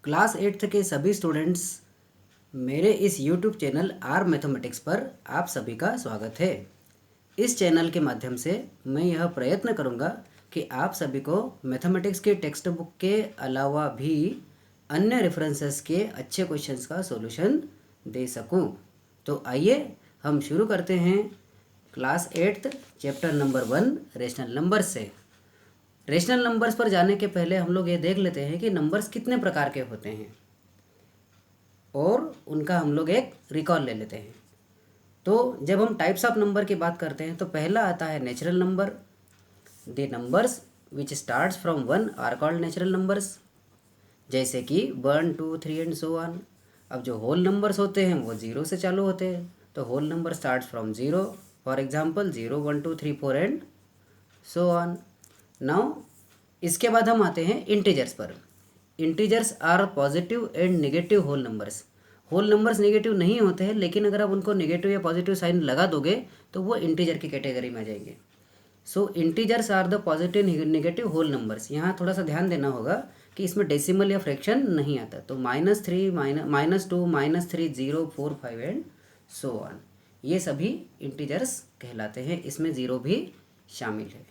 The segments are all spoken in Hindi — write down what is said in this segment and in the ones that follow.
क्लास 8th के सभी स्टूडेंट्स, मेरे इस यूट्यूब चैनल आर मैथमेटिक्स पर आप सभी का स्वागत है। इस चैनल के माध्यम से मैं यह प्रयत्न करूंगा कि आप सभी को मैथमेटिक्स के टेक्स्ट बुक के अलावा भी अन्य रेफरेंसेस के अच्छे क्वेश्चंस का सॉल्यूशन दे सकूं। तो आइए हम शुरू करते हैं class 8th chapter number 1 rational number से। रेशनल नंबर्स पर जाने के पहले हम लोग ये देख लेते हैं कि नंबर्स कितने प्रकार के होते हैं और उनका हम लोग एक रिकॉल ले लेते हैं। तो जब हम टाइप्स ऑफ नंबर की बात करते हैं तो पहला आता है natural number. The numbers which starts from 1 are called natural numbers, जैसे कि 1, 2, 3 एंड सो ऑन। अब जो होल नंबर्स होते हैं वो 0 से चालू होते हैं, तो whole number starts from 0। For example 0, 1, 2, 3, 4 and so on. Now इसके बाद हम आते हैं इंटीजर्स पर। Integers are positive and negative whole numbers. Whole numbers negative नहीं होते हैं, लेकिन अगर आप उनको नेगेटिव या पॉजिटिव साइन लगा दोगे तो वो इंटीजर की कैटेगरी में आ जाएंगे। So integers are the positive negative whole numbers. यहाँ थोड़ा सा ध्यान देना होगा कि इसमें डेसिमल या फ्रैक्शन नहीं आता। तो -3, -2, -3, 0, 4, 5 एंड सो ऑन, ये सभी इंटीजर्स कहलाते हैं। इसमें 0 भी शामिल है।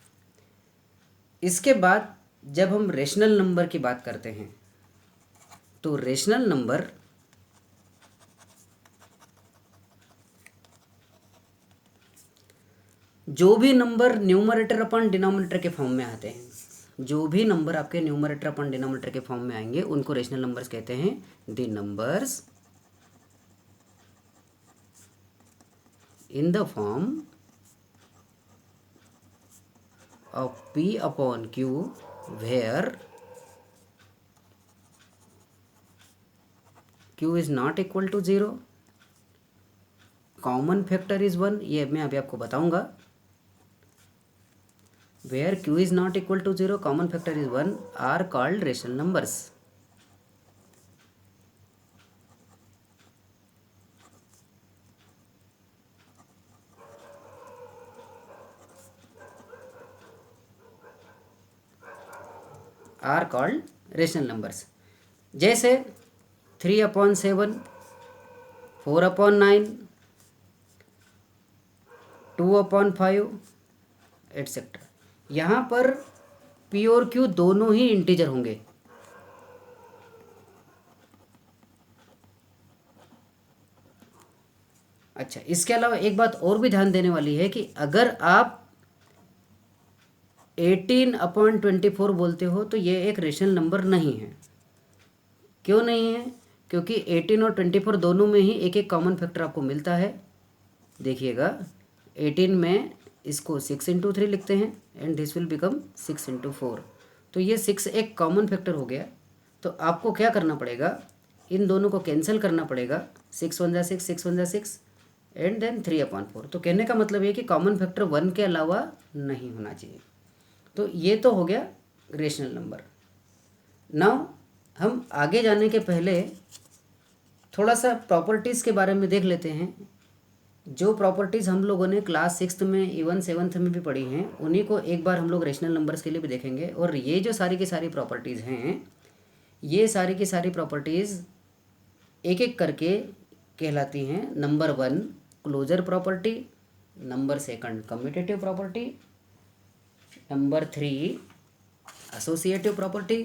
इसके बाद जब हम रेशनल नंबर की बात करते हैं तो रेशनल नंबर जो भी नंबर न्यूमरेटर अपन डिनोमिनेटर के फॉर्म में आते हैं, जो भी नंबर आपके न्यूमरेटर अपन डिनोमिनेटर के फॉर्म में आएंगे उनको रेशनल नंबर्स कहते हैं। The numbers in the form of P upon Q where Q is not equal to 0, common factor is 1, ये मैं अभी आपको बताऊंगा। where Q is not equal to 0, common factor is 1 are called rational numbers. Are called rational numbers, जैसे 3/7, 4/9, 2/5 एट्सेट्रा। यहाँ पर पी और क्यू दोनों ही इंटीजर होंगे। अच्छा, इसके अलावा एक बात और भी ध्यान देने वाली है कि अगर आप 18/24 बोलते हो तो ये एक रेशनल नंबर नहीं है। क्यों नहीं है? क्योंकि 18 और 24 दोनों में ही एक एक कॉमन फैक्टर आपको मिलता है। देखिएगा, 18 में इसको 6 × 3 लिखते हैं एंड दिस विल बिकम 6 × 4। तो ये 6 एक कॉमन फैक्टर हो गया। तो आपको क्या करना पड़ेगा, इन दोनों को कैंसिल करना पड़ेगा। 6 × 1 = 6, 6 × 1 = 6 एंड देन 3/4। तो कहने का मतलब ये कि कॉमन फैक्टर 1 के अलावा नहीं होना चाहिए। तो ये तो हो गया रेशनल नंबर। नाउ हम आगे जाने के पहले थोड़ा सा प्रॉपर्टीज़ के बारे में देख लेते हैं। जो प्रॉपर्टीज़ हम लोगों ने क्लास 6th में, इवन 7th में भी पढ़ी हैं, उन्हीं को एक बार हम लोग रेशनल नंबर्स के लिए भी देखेंगे। और ये जो सारी की सारी प्रॉपर्टीज़ हैं, ये सारी की सारी प्रॉपर्टीज़ एक एक करके कहलाती हैं। Number 1 closure property, number 2 commutative property, number 3 associative property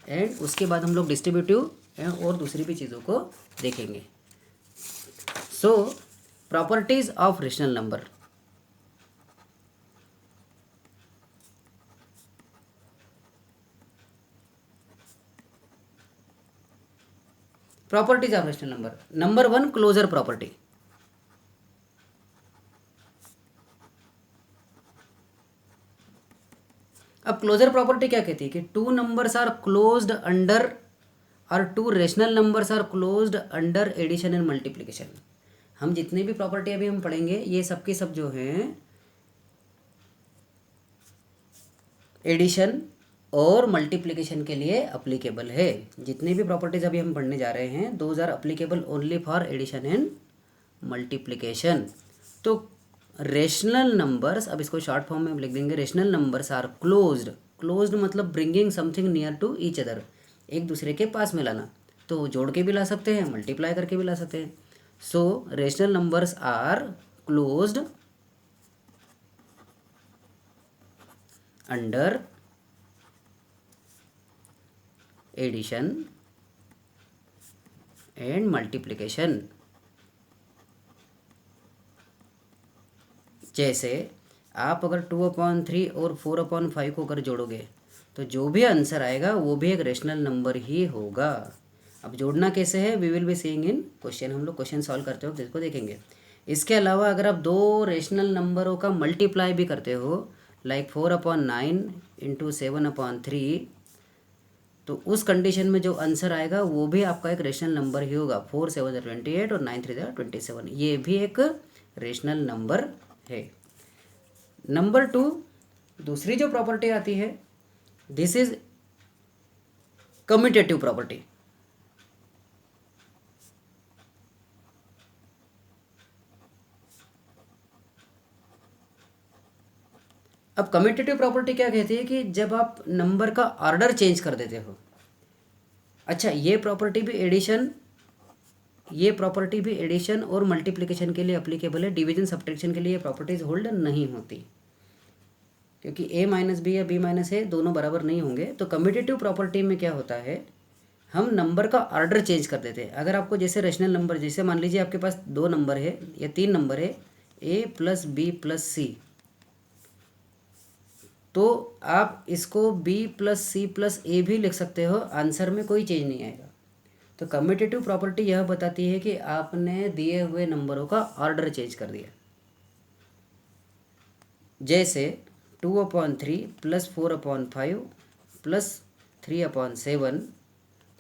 and उसके बाद हम लोग डिस्ट्रीब्यूटिव और दूसरी भी चीज़ों को देखेंगे। So properties of rational number. Properties of rational number. Number 1 closure property. अब क्लोजर प्रॉपर्टी क्या कहती है कि 2 नंबर्स आर क्लोज्ड अंडर और 2 rational numbers are closed under addition and multiplication. हम जितनी भी प्रॉपर्टी अभी हम पढ़ेंगे ये सब की सब जो हैं एडिशन और मल्टीप्लिकेशन के लिए अप्लीकेबल है। जितनी भी प्रॉपर्टीज अभी हम पढ़ने जा रहे हैं those are applicable only for addition and multiplication. तो रेशनल नंबर्स, अब इसको शॉर्ट फॉर्म में लिख देंगे, rational numbers are closed. Closed मतलब bringing something near to each other. एक दूसरे के पास में लाना, तो जोड़ के भी ला सकते हैं, मल्टीप्लाई करके भी ला सकते हैं। So rational numbers are closed under addition and multiplication. जैसे आप अगर 2/3 और 4/5 को अगर जोड़ोगे तो जो भी आंसर आएगा वो भी एक रेशनल नंबर ही होगा। अब जोड़ना कैसे है we will be seeing in question, हम लोग क्वेश्चन सॉल्व करते हो जिसको देखेंगे। इसके अलावा अगर आप दो रेशनल नंबरों का मल्टीप्लाई भी करते हो लाइक 4/9 इंटू 7/3, तो उस कंडीशन में जो आंसर आएगा वो भी आपका एक रेशनल नंबर ही होगा। 4 7 28 और 9 3 27, ये भी एक रेशनल नंबर है। नंबर 2, दूसरी जो प्रॉपर्टी आती है दिस इज कम्यूटेटिव प्रॉपर्टी। अब कम्यूटेटिव प्रॉपर्टी क्या कहती है कि जब आप नंबर का ऑर्डर चेंज कर देते हो। अच्छा, ये प्रॉपर्टी भी एडिशन और मल्टीप्लिकेशन के लिए अप्लीकेबल है। डिवीजन सब्ट्रैक्शन के लिए ये प्रॉपर्टीज होल्ड नहीं होती, क्योंकि a माइनस बी या b माइनस ए दोनों बराबर नहीं होंगे। तो कम्यूटेटिव प्रॉपर्टी में क्या होता है, हम नंबर का ऑर्डर चेंज कर देते हैं। अगर आपको जैसे रेशनल नंबर, जैसे मान लीजिए आपके पास 2 नंबर है या 3 नंबर है a प्लस बी प्लस सी, तो आप इसको b प्लस सी प्लस ए भी लिख सकते हो, आंसर में कोई चेंज नहीं आएगा। तो कम्यूटेटिव प्रॉपर्टी यह बताती है कि आपने दिए हुए नंबरों का ऑर्डर चेंज कर दिया। जैसे 2/3 प्लस 4/5 प्लस 3/7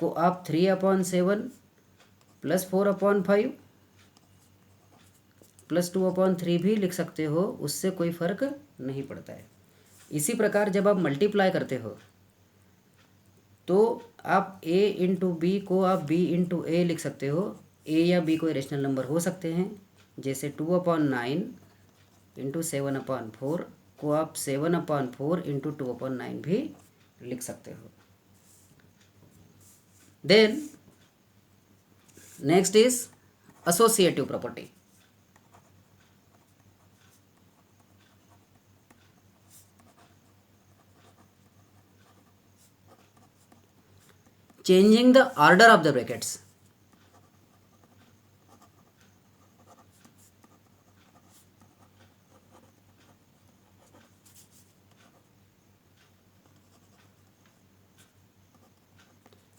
को आप 3/7 प्लस 4/5 प्लस 2/3 भी लिख सकते हो, उससे कोई फर्क नहीं पड़ता है। इसी प्रकार जब आप मल्टीप्लाई करते हो तो आप a इंटू बी को आप b इंटू ए लिख सकते हो। a या b कोई रेशनल नंबर हो सकते हैं, जैसे 2/9 इंटू 7/4 को आप 7/4 इंटू 2/9 भी लिख सकते हो। Then next is associative property. Changing the order of the brackets.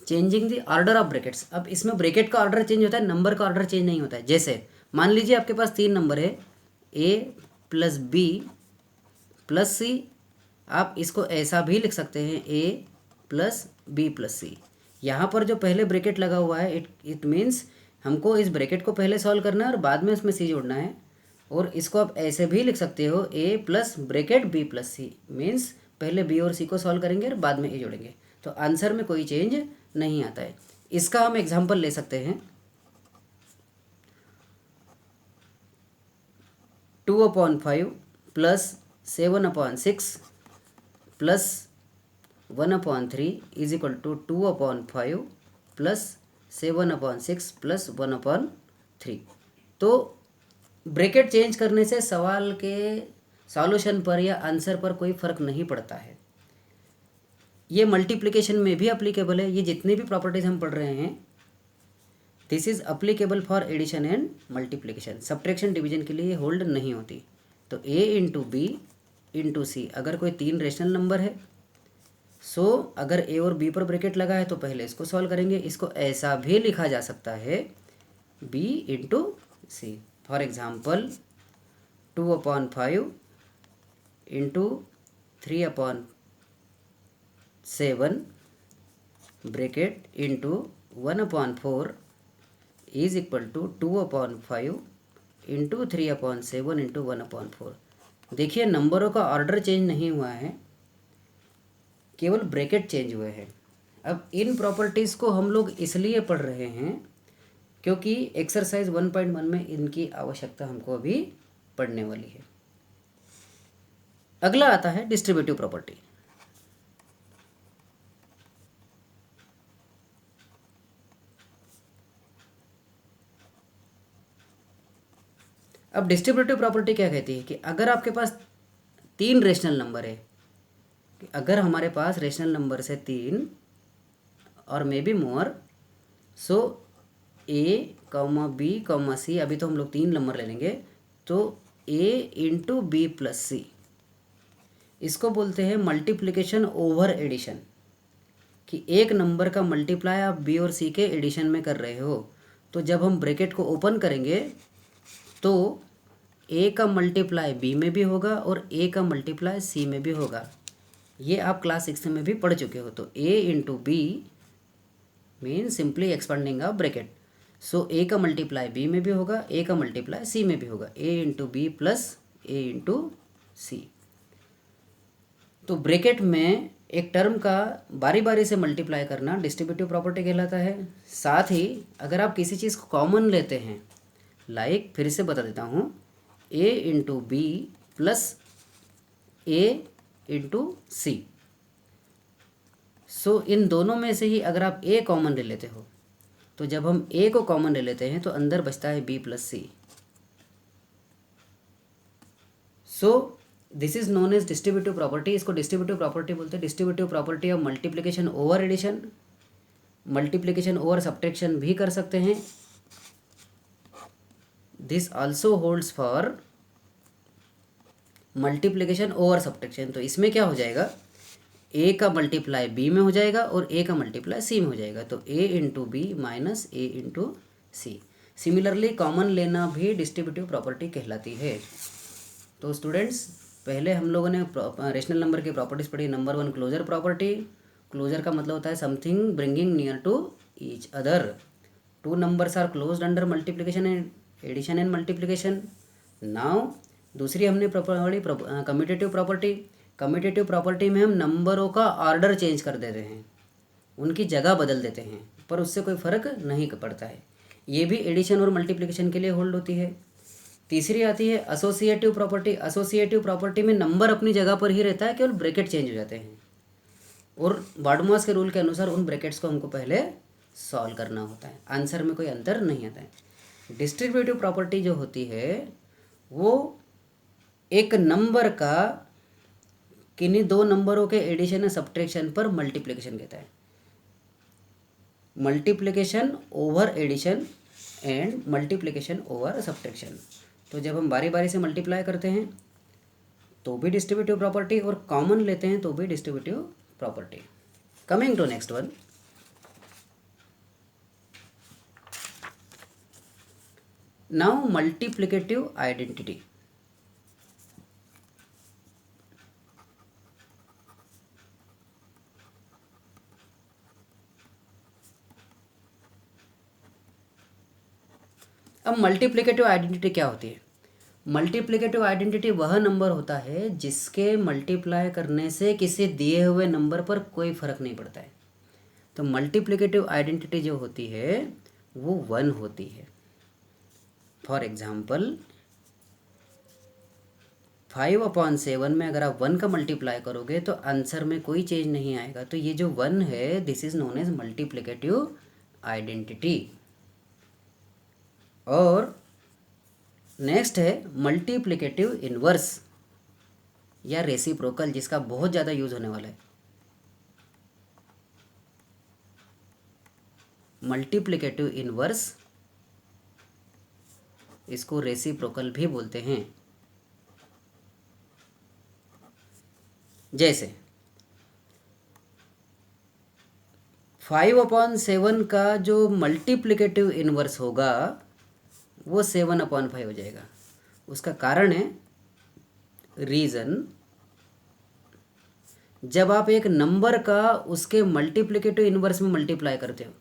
Changing the order of brackets. अब इसमें ब्रैकेट का ऑर्डर चेंज होता है, नंबर का ऑर्डर चेंज नहीं होता है। जैसे मान लीजिए आपके पास 3 नंबर है a प्लस बी प्लस सी, आप इसको ऐसा भी लिख सकते हैं a प्लस बी प्लस सी। यहाँ पर जो पहले ब्रैकेट लगा हुआ है इट मीन्स हमको इस ब्रैकेट को पहले सॉल्व करना है और बाद में उसमें सी जोड़ना है। और इसको आप ऐसे भी लिख सकते हो a plus bracket b plus C, means पहले b और c को सॉल्व करेंगे और बाद में a जोड़ेंगे, तो आंसर में कोई चेंज नहीं आता है। इसका हम एग्जांपल ले सकते हैं 2/5 plus 7/6 plus 1/3 is equal to 2/5 plus 7/6 plus 1/3। तो ब्रैकेट चेंज करने से सवाल के सॉल्यूशन पर या आंसर पर कोई फर्क नहीं पड़ता है। ये मल्टीप्लिकेशन में भी अप्लीकेबल है। ये जितनी भी प्रॉपर्टीज हम पढ़ रहे हैं this is applicable for addition and multiplication. Subtraction division के लिए होल्ड नहीं होती। तो a into B into C, अगर कोई 3 रेशनल नंबर है सो अगर a और b पर ब्रैकेट लगा है तो पहले इसको सॉल्व करेंगे। इसको ऐसा भी लिखा जा सकता है b into C. For example 2/5 into 3/7 bracket into 1/4 is equal to 2/5 into 3/7 into 1/4। देखिए नंबरों का ऑर्डर चेंज नहीं हुआ है, केवल ब्रैकेट चेंज हुए हैं। अब इन प्रॉपर्टीज़ को हम लोग इसलिए पढ़ रहे हैं क्योंकि एक्सरसाइज 1.1 में इनकी आवश्यकता हमको अभी पढ़ने वाली है। अगला आता है डिस्ट्रीब्यूटिव प्रॉपर्टी। अब डिस्ट्रीब्यूटिव प्रॉपर्टी क्या कहती है कि अगर आपके पास 3 रेशनल नंबर है, कि अगर हमारे पास रेशनल नंबर से 3 और maybe more, so A comma B comma C, अभी तो हम लोग 3 नंबर ले लेंगे, तो A into B plus C, इसको बोलते हैं मल्टीप्लिकेशन ओवर एडिशन, कि एक नंबर का मल्टीप्लाई आप बी और सी के एडिशन में कर रहे हो। तो जब हम ब्रैकेट को ओपन करेंगे तो ए का मल्टीप्लाई बी में भी होगा और ए का मल्टीप्लाई सी में भी होगा। ये आप क्लास 6 में भी पढ़ चुके हो। तो A into B mean simply expanding of bracket. So A का मल्टीप्लाई बी में भी होगा, ए का मल्टीप्लाई सी में भी होगा, ए इंटू बी प्लस ए इंटू सी। तो ब्रैकेट में एक टर्म का बारी बारी से मल्टीप्लाई करना डिस्ट्रीब्यूटिव प्रॉपर्टी कहलाता है। साथ ही अगर आप किसी चीज़ को कॉमन लेते हैं, लाइक फिर से बता देता हूँ, ए इंटू बी प्लस ए इंटू सी, सो इन दोनों में से ही अगर आप ए कॉमन ले लेते हो, तो जब हम ए को कॉमन ले लेते हैं तो अंदर बचता है B plus C. So this is known as distributive property. इसको डिस्ट्रीब्यूटिव प्रॉपर्टी बोलते हैं। Distributive property of multiplication over addition, multiplication over subtraction भी कर सकते हैं। This also holds for multiplication over subtraction. तो इसमें क्या हो जाएगा, ए का मल्टीप्लाई बी में हो जाएगा और ए का मल्टीप्लाई सी में हो जाएगा, तो A into B minus A into C. Similarly common लेना भी डिस्ट्रीब्यूटिव प्रॉपर्टी कहलाती है। तो स्टूडेंट्स, पहले हम लोगों ने रेशनल नंबर की प्रॉपर्टीज़ पढ़ी। Number 1 closure property. क्लोजर का मतलब होता है something bringing near to each other. 2 numbers are closed under multiplication and addition and multiplication. Now दूसरी हमने पढ़ी कम्यूटेटिव प्रॉपर्टी। कम्यूटेटिव प्रॉपर्टी में हम नंबरों का ऑर्डर चेंज कर देते हैं, उनकी जगह बदल देते हैं, पर उससे कोई फ़र्क नहीं पड़ता है। ये भी एडिशन और मल्टीप्लिकेशन के लिए होल्ड होती है। तीसरी आती है एसोसिएटिव प्रॉपर्टी। एसोसिएटिव प्रॉपर्टी में नंबर अपनी जगह पर ही रहता है, केवल ब्रैकेट चेंज हो जाते हैं, और बार्डमॉस के रूल के अनुसार उन ब्रैकेट्स को हमको पहले सॉल्व करना होता है, आंसर में कोई अंतर नहीं आता है। डिस्ट्रीब्यूटिव प्रॉपर्टी जो होती है वो एक नंबर का किन्हीं 2 नंबरों के एडिशन या सब्ट्रैक्शन पर मल्टीप्लिकेशन कहता है। Multiplication over addition and multiplication over subtraction. तो जब हम बारी बारी से मल्टीप्लाई करते हैं तो भी डिस्ट्रीब्यूटिव प्रॉपर्टी, और कॉमन लेते हैं तो भी distributive property. Coming to next one, now multiplicative identity. अब मल्टीप्लिकेटिव आइडेंटिटी क्या होती है? मल्टीप्लिकेटिव आइडेंटिटी वह नंबर होता है जिसके मल्टीप्लाई करने से किसी दिए हुए नंबर पर कोई फर्क नहीं पड़ता है। तो मल्टीप्लिकेटिव आइडेंटिटी जो होती है वो 1 होती है। फॉर एग्जाम्पल 5/7 में अगर आप 1 का मल्टीप्लाई करोगे तो आंसर में कोई चेंज नहीं आएगा। तो ये जो 1 है this is known as multiplicative identity. और नेक्स्ट है मल्टीप्लिकेटिव इनवर्स या रेसिप्रोकल, जिसका बहुत ज़्यादा यूज होने वाला है। मल्टीप्लिकेटिव इनवर्स, इसको रेसिप्रोकल भी बोलते हैं। जैसे 5/7 का जो मल्टीप्लिकेटिव इनवर्स होगा वो 7/5 हो जाएगा। उसका कारण है, रीज़न, जब आप एक नंबर का उसके मल्टीप्लिकेटिव इनवर्स में मल्टीप्लाई करते हो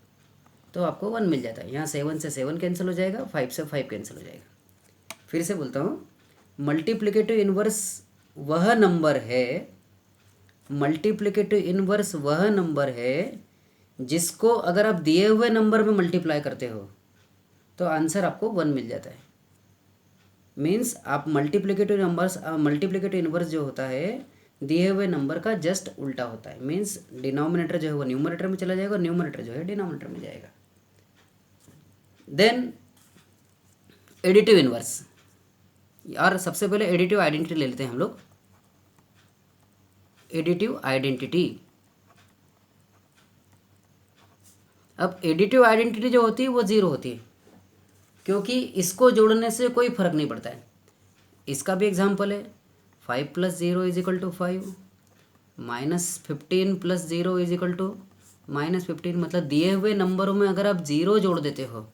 तो आपको 1 मिल जाता है। यहाँ 7 से 7 कैंसिल हो जाएगा, 5 से 5 कैंसिल हो जाएगा। फिर से बोलता हूँ, मल्टीप्लिकेटिव इनवर्स वह नंबर है, मल्टीप्लिकेटिव इनवर्स वह नंबर है जिसको अगर आप दिए हुए नंबर में मल्टीप्लाई करते हो तो आंसर आपको 1 मिल जाता है। मीन्स आप मल्टीप्लिकेटिव इनवर्स जो होता है दिए हुए नंबर का जस्ट उल्टा होता है। मीन्स डिनोमिनेटर जो है वो न्यूमरेटर में चला जाएगा और न्यूमरेटर जो है डिनोमिनेटर में जाएगा। Then additive inverse. यार सबसे पहले एडिटिव आइडेंटिटी ले लेते हैं हम लोग। एडिटिव आइडेंटिटी, अब एडिटिव आइडेंटिटी जो होती है वो ज़ीरो होती है, क्योंकि इसको जोड़ने से कोई फर्क नहीं पड़ता है। इसका भी एग्जाम्पल है, 5 + 0 = 5, -15 + 0 = -15। मतलब दिए हुए नंबरों में अगर आप ज़ीरो जोड़ देते हो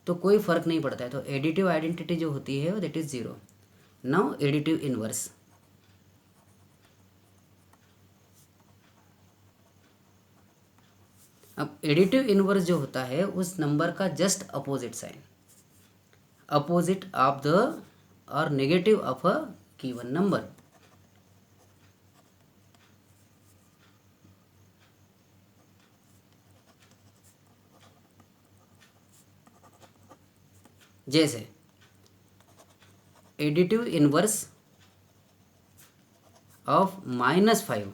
तो कोई फ़र्क नहीं पड़ता है। तो एडिटिव आइडेंटिटी जो होती है that is zero. Now additive inverse, अब एडिटिव इनवर्स जो होता है उस नंबर का just opposite sign, opposite of the और negative of a given number. जैसे एडिटिव इनवर्स ऑफ -5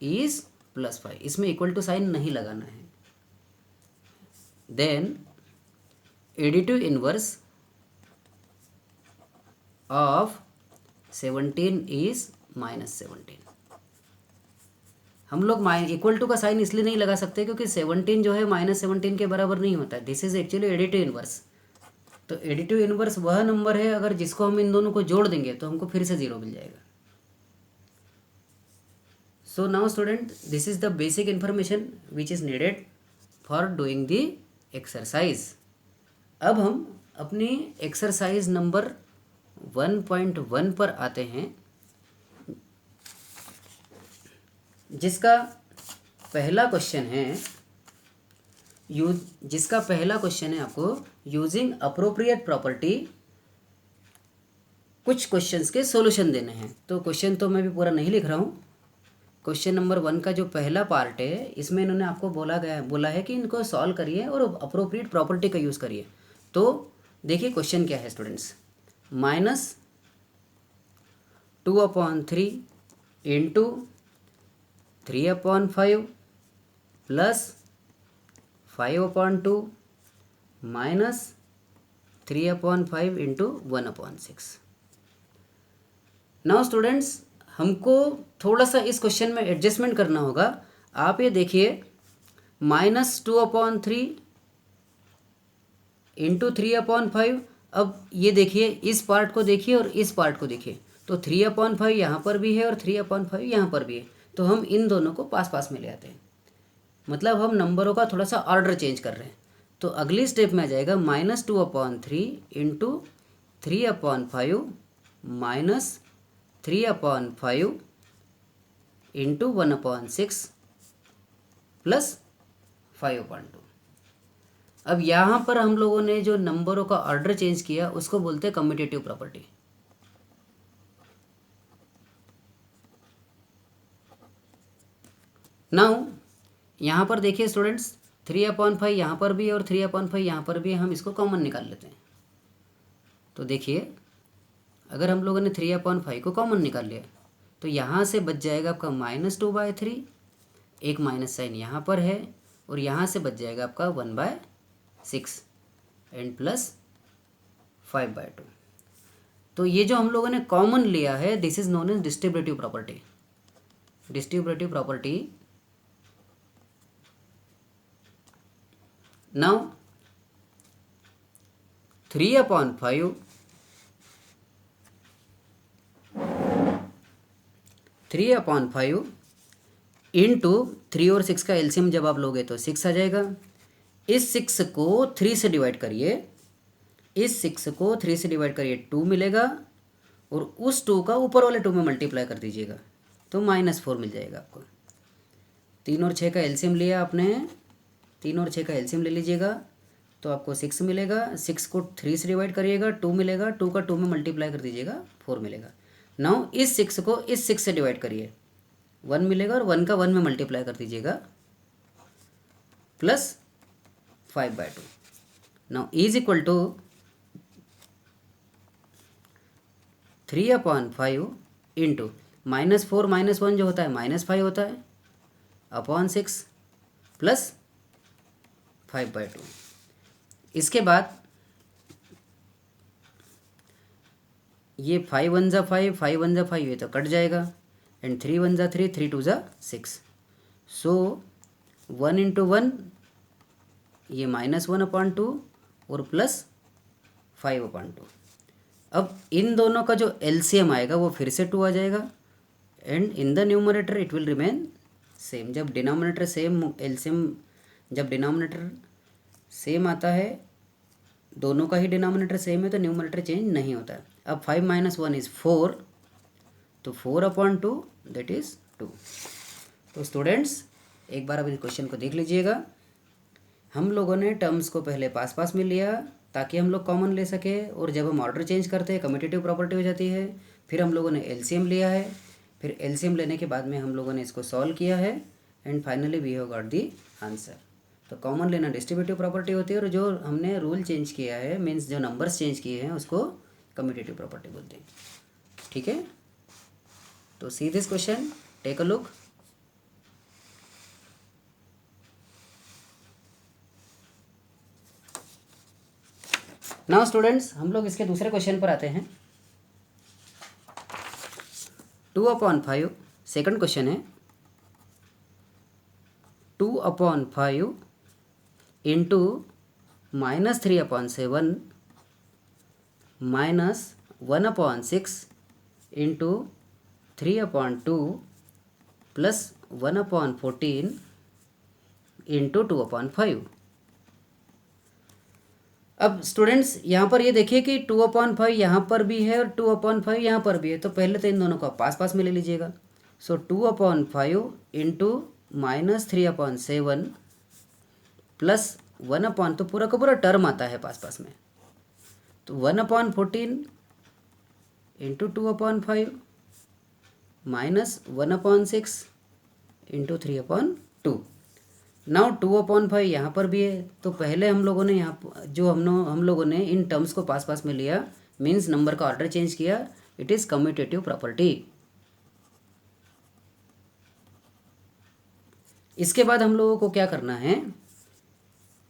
इज +5, इसमें इक्वल टू साइन नहीं लगाना है। Then additive inverse of 17 is -17। हम लोग इक्वल टू का साइन इसलिए नहीं लगा सकते क्योंकि 17 जो है -17 के बराबर नहीं होता है। This is actually additive inverse. तो एडिटिव इनवर्स वह नंबर है अगर जिसको हम इन दोनों को जोड़ देंगे तो हमको फिर से ज़ीरो मिल जाएगा। So now student, this is the basic information which is needed for doing the exercise. अब हम अपनी एक्सरसाइज नंबर 1.1 पर आते हैं, जिसका पहला क्वेश्चन है आपको यूजिंग अप्रोप्रिएट प्रॉपर्टी कुछ क्वेश्चंस के सॉल्यूशन देने हैं। तो क्वेश्चन तो मैं भी पूरा नहीं लिख रहा हूँ। क्वेश्चन नंबर 1 का जो पहला पार्ट है इसमें इन्होंने आपको बोला है कि इनको सॉल्व करिए और अप्रोप्रिएट प्रॉपर्टी का यूज़ करिए। तो देखिए क्वेश्चन क्या है students, -2/3 into 3/5 plus 5/2 minus 3/5 into 1/6। Now students, हमको थोड़ा सा इस क्वेश्चन में एडजस्टमेंट करना होगा। आप ये देखिए, -2/3 इंटू 3/5। अब ये देखिए, इस पार्ट को देखिए और इस पार्ट को देखिए। तो 3/5 यहाँ पर भी है और 3/5 यहाँ पर भी है। तो हम इन दोनों को पास पास में ले आते हैं, मतलब हम नंबरों का थोड़ा सा ऑर्डर चेंज कर रहे हैं। तो अगली स्टेप में आ जाएगा -2/3 इंटू 3/5 माइनस 3/5 इंटू 1/6 प्लस 5/2। अब यहाँ पर हम लोगों ने जो नंबरों का ऑर्डर चेंज किया उसको बोलते हैं कम्यूटेटिव प्रॉपर्टी। नाउ यहाँ पर देखिए स्टूडेंट्स, 3/5 यहाँ पर भी और 3/5 यहाँ पर भी, हम इसको कॉमन निकाल लेते हैं। तो देखिए, अगर हम लोगों ने 3/5 को कॉमन निकाल लिया तो यहाँ से बच जाएगा आपका -2/3, एक माइनस साइन यहाँ पर है, और यहाँ से बच जाएगा आपका 1/6 एंड प्लस 5/2। तो ये जो हम लोगों ने कॉमन लिया है this is known as distributive property. Distributive property. Now 3/5 into 3 और 6 का एलसीएम जब आप लोगे तो 6 आ जाएगा। इस 6 को 3 से डिवाइड करिए, इस 6 को 3 से डिवाइड करिए, 2 मिलेगा, और उस 2 का ऊपर वाले 2 में मल्टीप्लाई कर दीजिएगा तो -4 मिल जाएगा आपको। 3 और 6 का एलसीएम लिया आपने, 3 और 6 का एलसीएम ले लीजिएगा तो आपको 6 मिलेगा। 6 को 3 से डिवाइड करिएगा, 2 मिलेगा, 2 का 2 में मल्टीप्लाई कर दीजिएगा, 4 मिलेगा। नाउ इस 6 को इस 6 से डिवाइड करिए, 1 मिलेगा, और 1 का 1 में मल्टीप्लाई कर दीजिएगा plus 5/2। Now is equal to 3/5 into -4 -1 जो होता है -5 होता है अपॉन 6 प्लस 5/2। इसके बाद ये 5 1 जा 5, 5 1 जा 5, ये तो कट जाएगा, एंड 3 1 जा 3, 3 2 जा 6। सो 1 इंटू 1 ये -1/2 और +5/2। अब इन दोनों का जो एलसीएम आएगा वो फिर से 2 आ जाएगा, and in the numerator it will remain same. जब डिनोमिनेटर सेम, एलसीएम जब डिनोमिनेटर सेम आता है, दोनों का ही डिनोमिनेटर सेम है, तो न्यूमरेटर चेंज नहीं होता है। अब 5 - 1 इज़ 4, तो 4/2 दैट इज़ 2। तो स्टूडेंट्स एक बार अब इस क्वेश्चन को देख लीजिएगा। हम लोगों ने टर्म्स को पहले पास पास में लिया ताकि हम लोग कॉमन ले सके, और जब हम ऑर्डर चेंज करते हैं कम्यूटेटिव प्रॉपर्टी हो जाती है। फिर हम लोगों ने एलसीएम लिया है, फिर एलसीएम लेने के बाद में हम लोगों ने इसको सॉल्व किया है, and finally we have got the answer. तो कॉमन लेना डिस्ट्रीब्यूटिव प्रॉपर्टी होती है, और जो हमने रूल चेंज किया है, मीन्स जो नंबर्स चेंज किए हैं, उसको कम्यूटेटिव प्रॉपर्टी बोलते हैं। ठीक है, तो see this question, take a look. Now students हम लोग इसके दूसरे क्वेश्चन पर आते हैं। 2/5 सेकंड क्वेश्चन है। 2/5 इंटू -3/7 -1/6 इंटू 3/2 प्लस 1/14 इंटू 2/5। अब स्टूडेंट्स यहाँ पर ये देखिए कि 2/5 यहाँ पर भी है और 2/5 यहाँ पर भी है, तो पहले तो इन दोनों को पास पास में ले लीजिएगा। सो 2/5 इंटू -3/7 प्लस 1/, तो पूरा का पूरा टर्म आता है पास पास में, तो 1/14 इंटू 2/5 माइनस 1/6 इंटू 3/2। नाउ 2/5 यहाँ पर भी है, तो पहले हम लोगों ने यहाँ जो हम लोगों ने इन टर्म्स को पास पास में लिया, मीन्स नंबर का ऑर्डर चेंज किया, इट इज़ कम्यूटेटिव प्रॉपर्टी। इसके बाद हम लोगों को क्या करना है,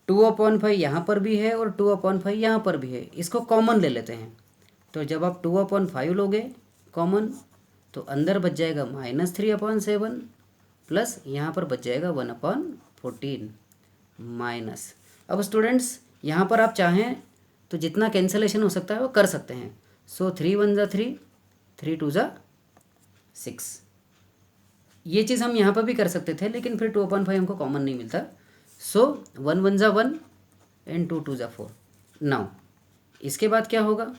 2/5 यहाँ पर भी है और 2/5 यहाँ पर भी है, इसको कॉमन ले लेते हैं। तो जब आप 2/5 लोगे कॉमन, तो अंदर बच जाएगा -3/7 प्लस यहाँ पर बच जाएगा 1/14 माइनस। अब स्टूडेंट्स यहाँ पर आप चाहें तो जितना कैंसलेशन हो सकता है वो कर सकते हैं। सो 3 1 जा 3, 3 2 जा 6। ये चीज़ हम यहाँ पर भी कर सकते थे, लेकिन फिर 2/5 हमको कॉमन नहीं मिलता। सो 1 1 जा 1 एंड 2 2 जा 4। नाउ इसके बाद क्या होगा,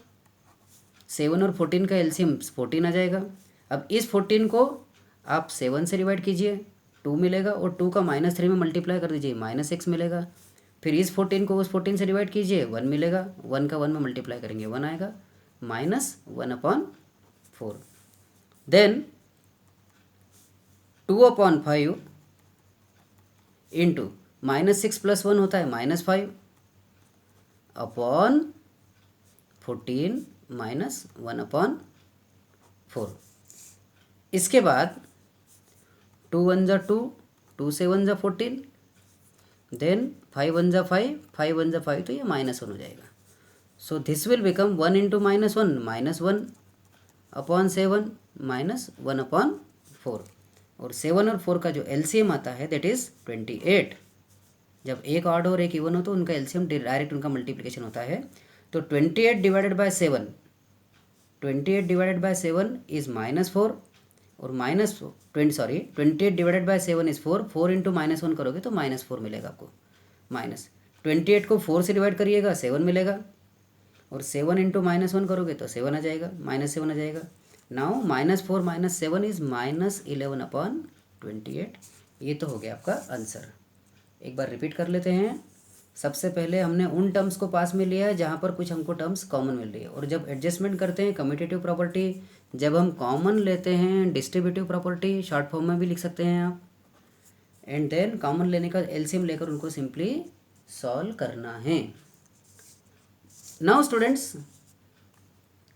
7 और 14 का एलसीएम 14 आ जाएगा। अब इस 14 को आप 7 से डिवाइड कीजिए, 2 मिलेगा, और 2 का -3 में मल्टीप्लाई कर दीजिए, -6 मिलेगा। फिर इस 14 को उस 14 से डिवाइड कीजिए, 1 मिलेगा, 1 का 1 में मल्टीप्लाई करेंगे 1 आएगा, -1/4। देन 2/5 इंटू -6 + 1 होता है -5 अपॉन 14 -1/4। इसके बाद 2 1 जा 2, 2 7 जा 14, देन 5 1 जा 5, 5 1 जा 5, तो ये -1 हो जाएगा। So this will become 1 into -1 -1/7 -1/4। और 7 और 4 का जो एलसीएम आता है दैट इज़ 28। जब एक ऑड और एक इवन हो तो उनका एलसीएम डायरेक्ट उनका मल्टीप्लिकेशन होता है। तो 28 divided by 7, 28 divided by 7 is -4, और -28 डिवाइडेड बाय 7 इज़ 4, 4 इंटू -1 करोगे तो -4 मिलेगा आपको। -28 को 4 से डिवाइड करिएगा 7 मिलेगा, और 7 इंटू -1 करोगे तो 7 आ जाएगा, -7 आ जाएगा। Now -4 - 7 is -11/28। ये तो हो गया आपका आंसर। एक बार रिपीट कर लेते हैं। सबसे पहले हमने उन टर्म्स को पास में लिया है जहाँ पर कुछ हमको टर्म्स कॉमन मिल रही है, और जब एडजस्टमेंट करते हैं कम्यूटेटिव प्रॉपर्टी, जब हम कॉमन लेते हैं डिस्ट्रीब्यूटिव प्रॉपर्टी, शॉर्ट फॉर्म में भी लिख सकते हैं आप, एंड देन कॉमन लेने का एलसीएम लेकर उनको सिंपली सॉल्व करना है। Now students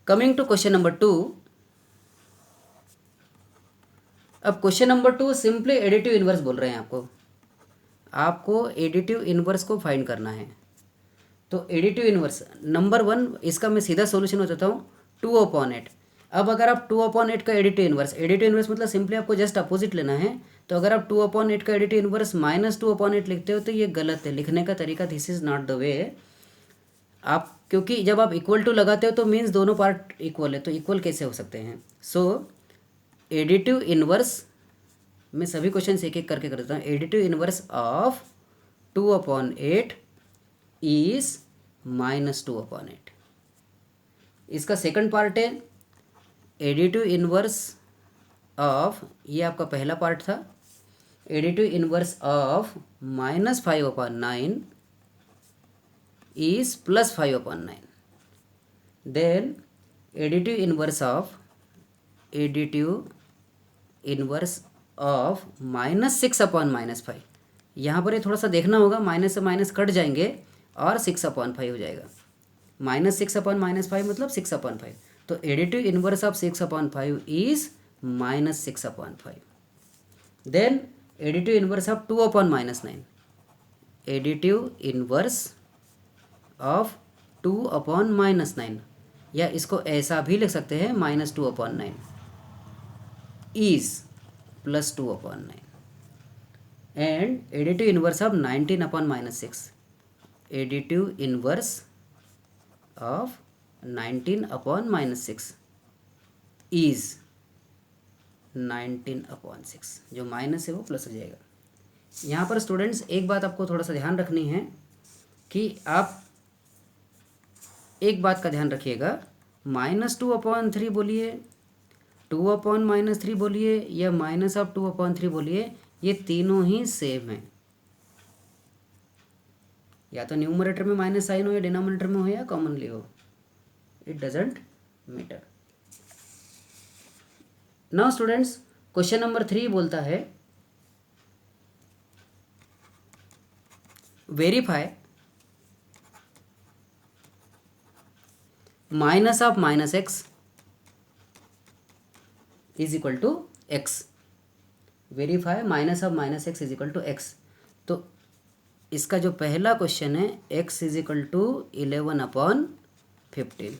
coming to question number 2। अब question number 2 simply additive inverse बोल रहे हैं आपको एडिटिव इनवर्स को फाइंड करना है। तो एडिटिव इनवर्स नंबर 1, इसका मैं सीधा सॉल्यूशन बताता हूँ। 2/8। अब अगर आप 2/8 का एडिटिव इनवर्स मतलब सिंपली आपको जस्ट अपोजिट लेना है। तो अगर आप 2/8 का एडिटिव इनवर्स -2/8 लिखते हो तो ये गलत है, लिखने का तरीका this is not the way. आप क्योंकि जब आप इक्वल टू लगाते हो तो मीन्स दोनों पार्ट इक्वल है, तो इक्वल कैसे हो सकते हैं। सो एडिटिव इनवर्स, मैं सभी क्वेश्चन एक एक करके कर देता हूँ। Additive inverse of 2/8 is -2/8। इसका सेकंड पार्ट है एडिटिव इनवर्स ऑफ, ये आपका पहला पार्ट था, additive inverse of -5/9 is +5/9। then additive inverse of -6/-5। यहाँ पर ये थोड़ा सा देखना होगा, माइनस से माइनस कट जाएंगे और 6/5 हो जाएगा। -6/-5 मतलब 6/5। तो additive inverse of 6/5 is -6/5। Then additive inverse of 2/-9, additive inverse of 2/-9, या इसको ऐसा भी लिख सकते हैं -2/9 is +2/9। And additive inverse of 19/-6, additive inverse of 19/-6 is 19/6। जो माइनस है वो प्लस हो जाएगा। यहाँ पर स्टूडेंट्स एक बात आपको थोड़ा सा ध्यान रखनी है कि आप एक बात का ध्यान रखिएगा, -2/3 बोलिए, 2/-3 बोलिए या -2/3 बोलिए, ये तीनों ही सेम है। या तो न्यूमरेटर में माइनस साइन हो या डिनोमिनेटर में हो या कॉमनली हो, it doesn't matter. Now students question number 3 बोलता है verify -(-x) is equal to x। Verify -(-x) is equal to x। तो इसका जो पहला क्वेश्चन है x इज इक्वल टू 11/15।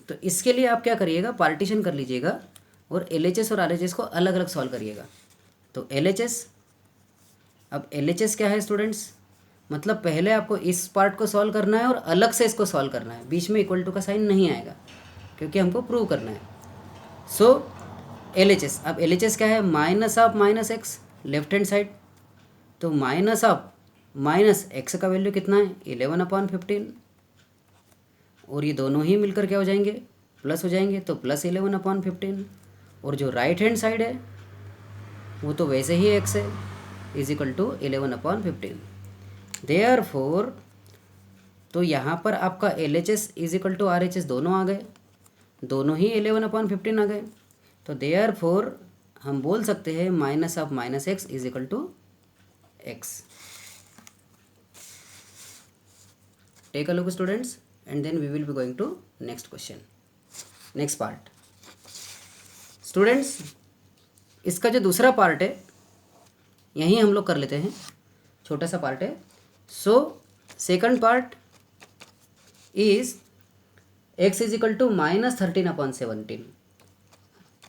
तो इसके लिए आप क्या करिएगा, पार्टीशन कर लीजिएगा और LHS और RHS को अलग अलग सॉल्व करिएगा। तो LHS, अब LHS क्या है स्टूडेंट्स, मतलब पहले आपको इस पार्ट को सॉल्व करना है और अलग से इसको सॉल्व करना है, बीच में इक्वल टू का साइन नहीं आएगा क्योंकि हमको प्रूव करना है। सो LHS, अब LHS क्या है, -(-x) लेफ्ट हैंड साइड। तो -(-x) का वैल्यू कितना है 11/15, और ये दोनों ही मिलकर क्या हो जाएंगे, प्लस हो जाएंगे, तो +11/15। और जो राइट हैंड साइड है वो तो वैसे ही x है, इज इक्वल टू 11/15। देयरफॉर तो यहाँ पर आपका LHS is equal to RHS दोनों आ गए, दोनों ही 11/15 आ गए। तो देयरफॉर हम बोल सकते हैं -(-x) is equal to x। Take a look students and then we will be going to next question, next part. Students इसका जो दूसरा पार्ट है यहीं हम लोग कर लेते हैं, छोटा सा पार्ट है। So second part is x is equal to -13/17,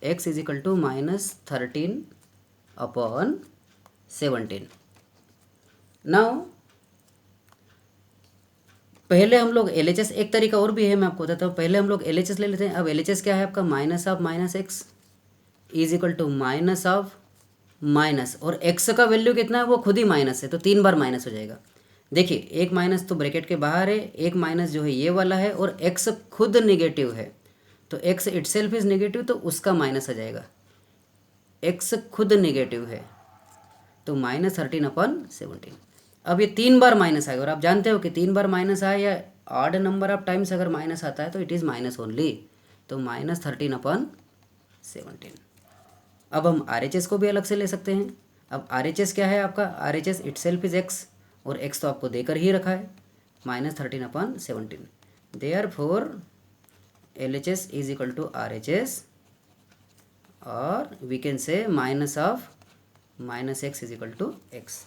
x is equal to -13/17। Now पहले हम लोग LHS, एक तरीका और भी है मैं आपको बताता हूँ, पहले हम लोग LHS ले लेते हैं। अब LHS क्या है आपका, -(-x) is equal to minus, और x का वैल्यू कितना है वो खुद ही माइनस है, तो 3 बार माइनस हो जाएगा। देखिए एक माइनस तो ब्रैकेट के बाहर है, एक माइनस जो है ये वाला है, और x खुद नेगेटिव है, तो x इटसेल्फ इज नेगेटिव, तो उसका माइनस आ जाएगा। x खुद नेगेटिव है तो -13/17। अब ये 3 बार माइनस आएगा, और आप जानते हो कि 3 बार माइनस आए या ऑड नंबर ऑफ टाइम्स अगर माइनस आता है तो इट इज़ माइनस ओनली, तो -13/17। अब हम RHS को भी अलग से ले सकते हैं। अब RHS क्या है आपका, RHS इटसेल्फ इज x, और x तो आपको देकर ही रखा है -13/17। Therefore LHS is equal to RHS, और we can say -(-x) is equal to x।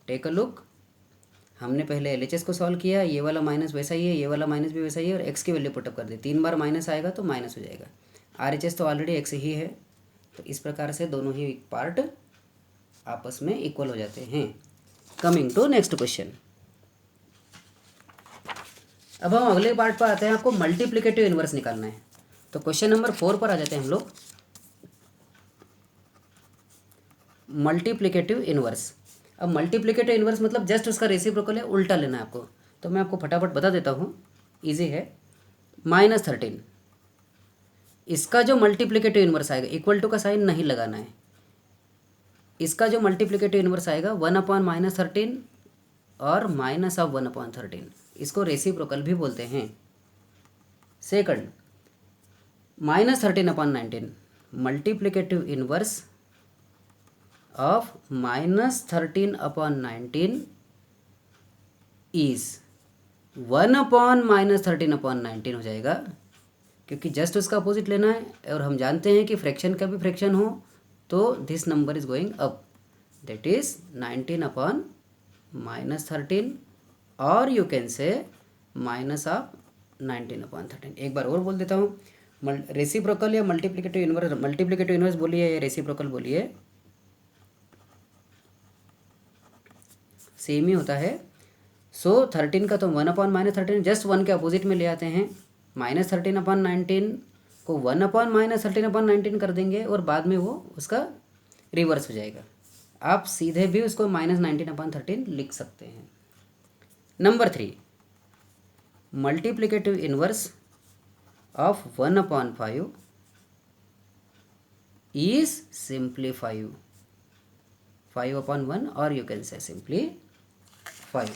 Take a look, हमने पहले LHS को सॉल्व किया, ये वाला माइनस वैसा ही है, ये वाला माइनस भी वैसा ही है, और x की वैल्यू पुटअप कर दी। 3 बार माइनस आएगा तो माइनस हो जाएगा। RHS तो ऑलरेडी x ही है, तो इस प्रकार से दोनों ही पार्ट आपस में इक्वल हो जाते हैं। Coming to next question. अब हम अगले पार्ट पर आते हैं, आपको मल्टीप्लिकेटिव इन्वर्स निकालना है। तो क्वेश्चन नंबर 4 पर आ जाते हैं हम लोग। Multiplicative inverse. अब मल्टीप्लिकेटिव इन्वर्स मतलब जस्ट उसका रेसिप्रोकल है, उल्टा लेना है आपको। तो मैं आपको फटाफट बता देता हूँ, इजी है। -13, इसका जो मल्टीप्लिकेटिव इन्वर्स आएगा, इक्वल टू का साइन नहीं लगाना है। इसका जो मल्टीप्लिकेटिव इन्वर्स आएगा 1/-13 और -1/13, इसको रेसिप्रोकल भी बोलते हैं। Second, -13/19, multiplicative inverse of -13/19 is 1/-13/19 हो जाएगा, क्योंकि जस्ट उसका अपोजिट लेना है, और हम जानते हैं कि फ्रैक्शन का भी फ्रैक्शन हो तो this number is going up, that is 19/-13, और यू कैन से -19/13। एक बार और बोल देता हूँ, रेसिप्रोकल या मल्टीप्लिकेटिव इन्वर्स, मल्टीप्लिकेटिव इन्वर्स बोलिए या रेसिप्रोकल बोलिए, सेम ही होता है। सो 13 का तो 1/-13 जस्ट 1 के अपोजिट में ले आते हैं। -13/19 को 1/-13/19 कर देंगे, और बाद में वो उसका रिवर्स हो जाएगा। आप सीधे भी उसको -19/13 लिख सकते हैं। Number 3, multiplicative inverse of 1/5 is simply 5/1, और you can say simply 5.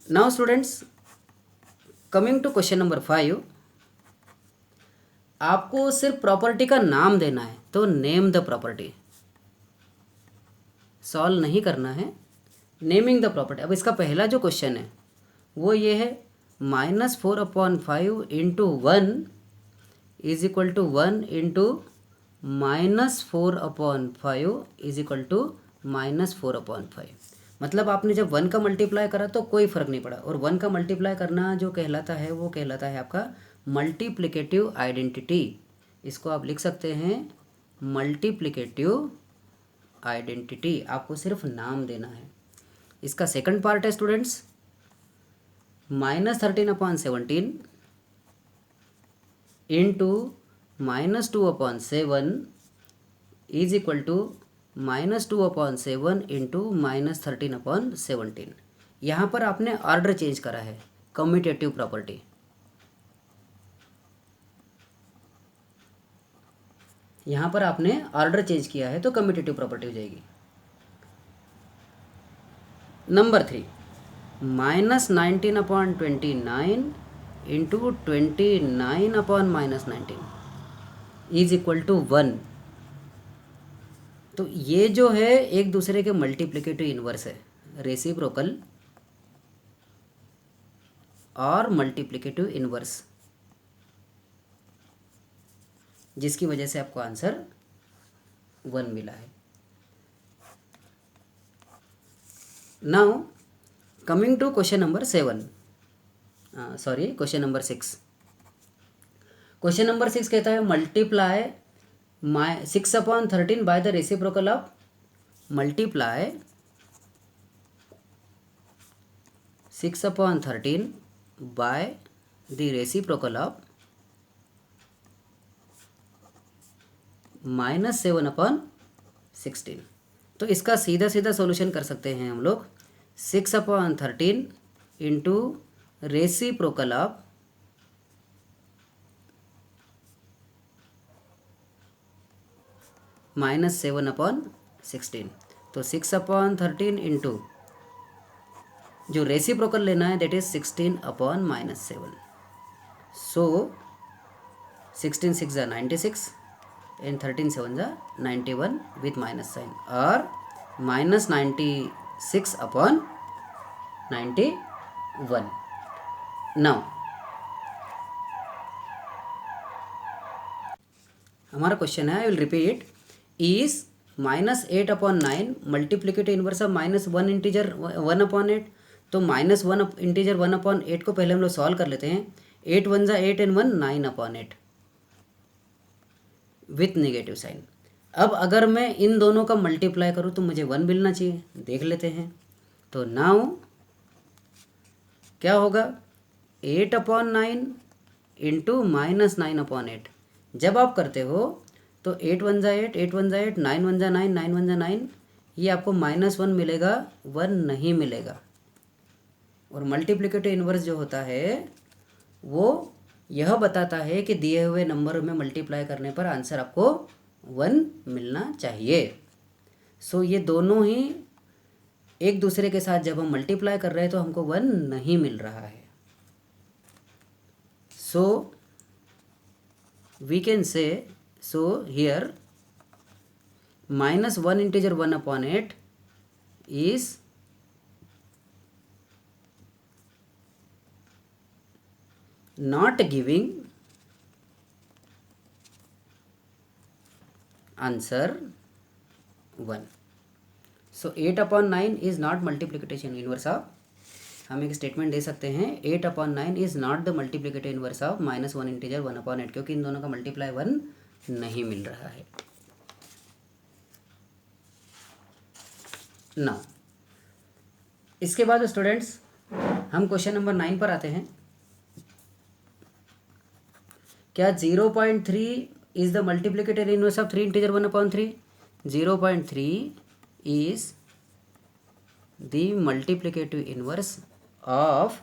Now students, coming to question number 5, आपको सिर्फ प्रॉपर्टी का नाम देना है, तो नेम द प्रॉपर्टी, सॉल्व नहीं करना है, नेमिंग द प्रॉपर्टी। अब इसका पहला जो क्वेश्चन है वो ये है, -4/5 into 1 is equal to 1 into -4/5 is equal to -4/5। मतलब आपने जब 1 का मल्टीप्लाई करा तो कोई फ़र्क नहीं पड़ा, और 1 का मल्टीप्लाई करना जो कहलाता है वो कहलाता है आपका मल्टीप्लिकेटिव आइडेंटिटी। इसको आप लिख सकते हैं मल्टीप्लिकेटिव आइडेंटिटी। आपको सिर्फ नाम देना है। इसका सेकंड पार्ट है students, -13/17 into -2/7 is equal to -2/7 into -13/17। यहाँ पर आपने ऑर्डर चेंज करा है, कम्यूटेटिव प्रॉपर्टी। यहाँ पर आपने ऑर्डर चेंज किया है तो कम्यूटेटिव प्रॉपर्टी हो जाएगी। Number 3, -19/29 into 29/-19 is equal to 1। तो ये जो है एक दूसरे के मल्टीप्लिकेटिव इन्वर्स है, रेसिप्रोकल और मल्टीप्लिकेटिव इन्वर्स, जिसकी वजह से आपको आंसर 1 मिला है। Now coming to question number 6। Question number 6 कहता है multiply 6/13 by the reciprocal of, multiply 6/13 by the reciprocal of -7/16। तो इसका सीधा सीधा सॉल्यूशन कर सकते हैं हम लोग। 6/13 इंटू रेसिप्रोकल ऑफ -7/16। तो 6/13 इंटू जो रेसिप्रोकल लेना है दैट इज 16/-7। सो 16 6 ज़ा 96 and 13 7 ज़ा 91 with माइनस साइन, और -96/91। नाउ हमारा क्वेश्चन है, I will repeat, is -8/9 multiplicative inverse of -1 integer 1/8। तो -1 इंटीजर 1/8 को पहले हम लोग सॉल्व कर लेते हैं। 8 1 ज़ा 8 एंड 1 9/8 विथ नेगेटिव साइन। अब अगर मैं इन दोनों का मल्टीप्लाई करूँ तो मुझे 1 मिलना चाहिए, देख लेते हैं। तो नाउ क्या होगा, 8/9 इंटू -9/8। जब आप करते हो तो 8 1 ज़ा 8, 8 1 ज़ा 8, 9 1 ज़ा 9, 9 1 ज़ा 9, ये आपको -1 मिलेगा, 1 नहीं मिलेगा। और मल्टीप्लिकेटिव इन्वर्स जो होता है वो यह बताता है कि दिए हुए नंबर में मल्टीप्लाई करने पर आंसर आपको 1 मिलना चाहिए। सो ये दोनों ही एक दूसरे के साथ जब हम मल्टीप्लाई कर रहे हैं तो हमको 1 नहीं मिल रहा है। सो we can say, so here -1 integer 1/8 is not giving answer 1. So 8/9 is not multiplication inverse of, हम एक स्टेटमेंट दे सकते हैं 8/9 is not the multiplicative inverse of -1 integer 1/8, क्योंकि इन दोनों का मल्टीप्लाई 1 नहीं मिल रहा है। नाउ इसके बाद स्टूडेंट्स हम क्वेश्चन नंबर 9 पर आते हैं। क्या 0.3 is the multiplicative inverse of 3 integer 1/3? 0.3 is the multiplicative inverse of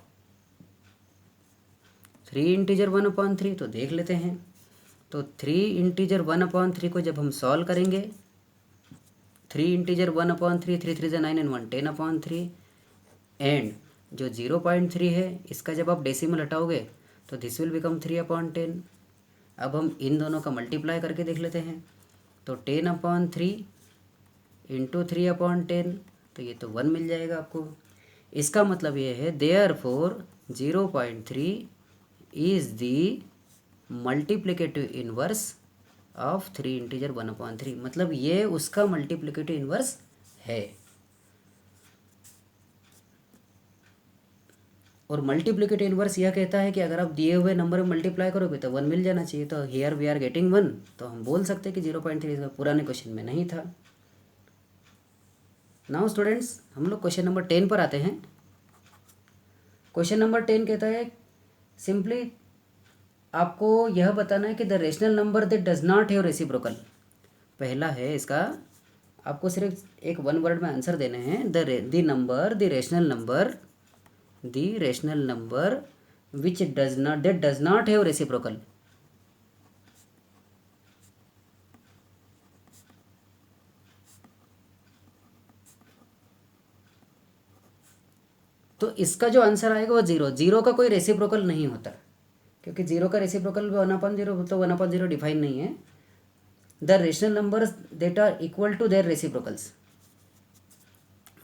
3 integer 1/3। तो देख लेते हैं। तो 3 इंटीजर 1/3 को जब हम सॉल्व करेंगे, 3 इंटीजर 1/3, 3 3 9 एंड 1 10/3, एंड जो 0.3 है इसका जब आप डेसिमल हटाओगे तो दिस विल बिकम 3/10। अब हम इन दोनों का मल्टीप्लाई करके देख लेते हैं। तो 10/3 इंटू 3/10, तो ये तो 1 मिल जाएगा आपको। इसका मतलब ये है therefore 0.3 is the multiplicative inverse of 3 integer 1/3, मतलब ये उसका मल्टीप्लिकेटिव इन्वर्स है। और मल्टीप्लिकेटिव इन्वर्स यह कहता है कि अगर आप दिए हुए नंबर में मल्टीप्लाई करोगे तो 1 मिल जाना चाहिए। तो हियर वी आर गेटिंग 1, तो हम बोल सकते हैं कि 0.3 इसका पुराने क्वेश्चन में नहीं था। नाउ स्टूडेंट्स हम लोग क्वेश्चन नंबर 10 पर आते हैं। क्वेश्चन नंबर 10 कहता है सिंपली आपको यह बताना है कि the rational number that does not have reciprocal. पहला है इसका, आपको सिर्फ एक 1 वर्ड में आंसर देने हैं। The rational number which does not, that does not have reciprocal. तो इसका जो आंसर आएगा वो 0। 0 का कोई रेसिप्रोकल नहीं होता, क्योंकि 0 का रेसिप्रोकल 1/0, तो 1/0 डिफाइन नहीं है। The rational numbers that are equal to their reciprocals.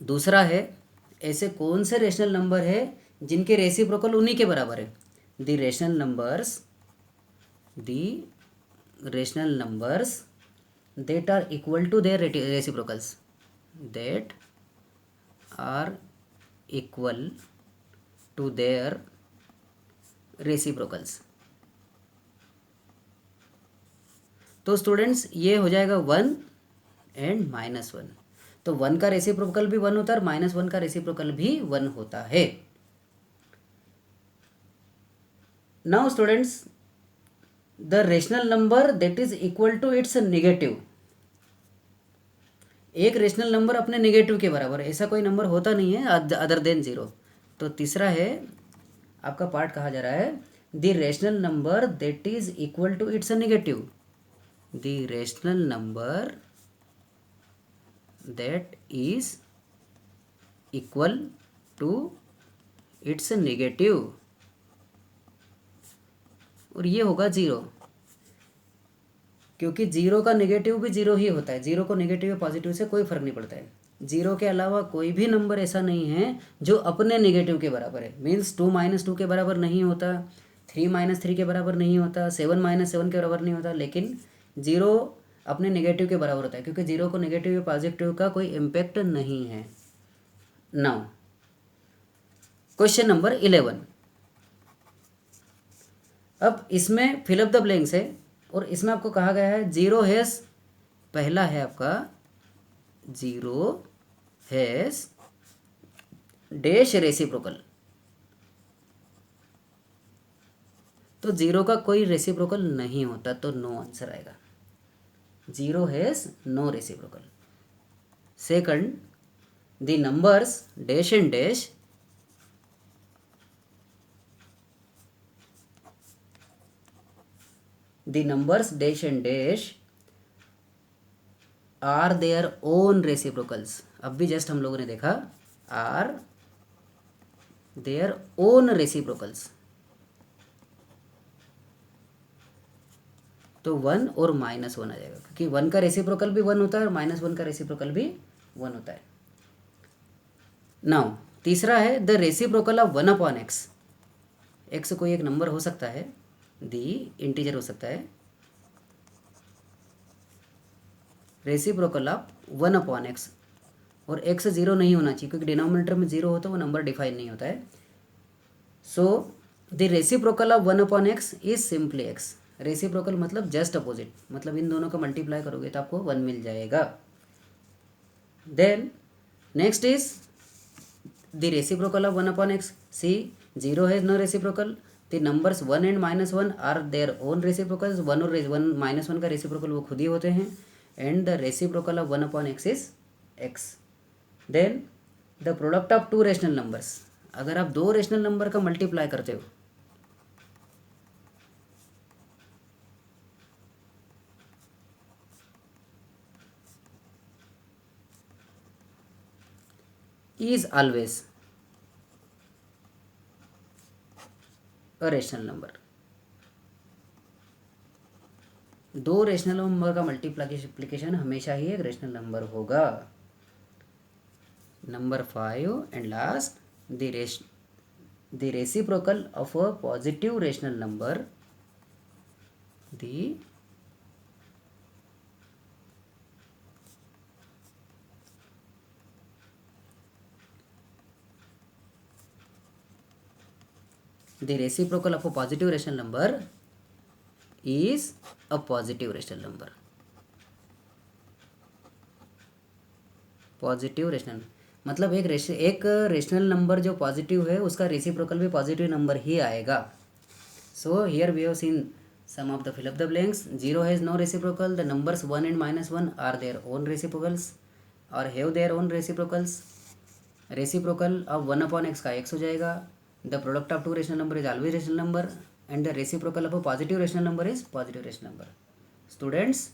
दूसरा है ऐसे कौन से रेशनल नंबर है जिनके रेसिप्रोकल उन्हीं के बराबर है। The rational numbers that are equal to their reciprocals, that are equal to their reciprocals. तो स्टूडेंट्स ये हो जाएगा 1 एंड -1। तो 1 का रेसिप्रोकल भी 1 होता है और -1 का रेसिप्रोकल भी 1 होता है। Now students the rational number that is equal to its negative. एक रेशनल नंबर अपने नेगेटिव के बराबर है, ऐसा कोई नंबर होता नहीं है अदर देन 0। तो तीसरा है आपका पार्ट कहा जा रहा है the rational number that is equal to its negative. The rational number that is equal to its negative, और ये होगा 0, क्योंकि 0 का नेगेटिव भी 0 ही होता है। 0 को नेगेटिव या पॉजिटिव से कोई फर्क नहीं पड़ता है। 0 के अलावा कोई भी नंबर ऐसा नहीं है जो अपने नेगेटिव के बराबर है। मीन्स 2 - 2 के बराबर नहीं होता, 3 - 3 के बराबर नहीं होता, 7 - 7 के बराबर नहीं होता। लेकिन 0 अपने नेगेटिव के बराबर होता है, क्योंकि जीरो को नेगेटिव या पॉजिटिव का कोई इम्पैक्ट नहीं है। Now question number 11। अब इसमें फिल अप द ब्लैंक्स है और इसमें आपको कहा गया है जीरो हैज़, पहला है आपका जीरो हैज़ डैश रेसिप्रोकल। तो जीरो का कोई रेसिप्रोकल नहीं होता, तो नो आंसर आएगा। Zero has no reciprocal. Second, the numbers dash and dash the numbers dash and dash are their own reciprocals। अब भी जस्ट हम लोगों ने देखा are their own reciprocals। तो 1 और -1 आ जाएगा, क्योंकि 1 का रेसिप्रोकल भी 1 होता है और -1 का रेसिप्रोकल भी 1 होता है। नाउ तीसरा है the reciprocal of 1 upon x. X कोई एक नंबर हो सकता है, दी इंटीजर हो सकता है। रेसिप्रोकल ऑफ 1 अपॉन एक्स, और एक्स जीरो नहीं होना चाहिए, क्योंकि डिनोमिनेटर में जीरो होता है वो नंबर डिफाइन नहीं होता है। So the reciprocal of 1 upon x is simply x. Reciprocal मतलब जस्ट अपोजिट, मतलब इन दोनों का मल्टीप्लाई करोगे तो आपको 1 मिल जाएगा। Then next is the reciprocal of 1 upon x. See zero has no reciprocal, the numbers 1 and -1 are their own reciprocals. 1 और 1 का रेसिप्रोकल वो खुद ही होते हैं। And the reciprocal of 1 upon x is x. Then the product of two rational numbers, अगर आप दो रेशनल नंबर का मल्टीप्लाई करते हो is always a rational number। दो रेशनल नंबर का मल्टीप्लिकेशन हमेशा ही एक रेशनल नंबर होगा। Number 5 and last, the reciprocal of a positive rational number, the reciprocal of a positive rational number is a positive rational number। Positive rational मतलब एक रेशनल नंबर जो पॉजिटिव है उसका रेसिप्रोकल भी पॉजिटिव नंबर ही आएगा। So here we have seen some of the fill up the blanks. Zero has no reciprocal, the numbers 1 and -1 are their own reciprocals और have their own reciprocals. Reciprocal of 1 upon X का एक्स हो जाएगा। The product of two rational number is always rational number and the reciprocal of a positive rational number is positive rational number. Students,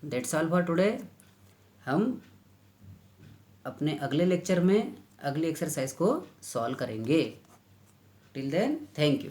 that's all for today. हम अपने अगले लेक्चर में अगली एक्सरसाइज को सॉल्व करेंगे। Till then thank you.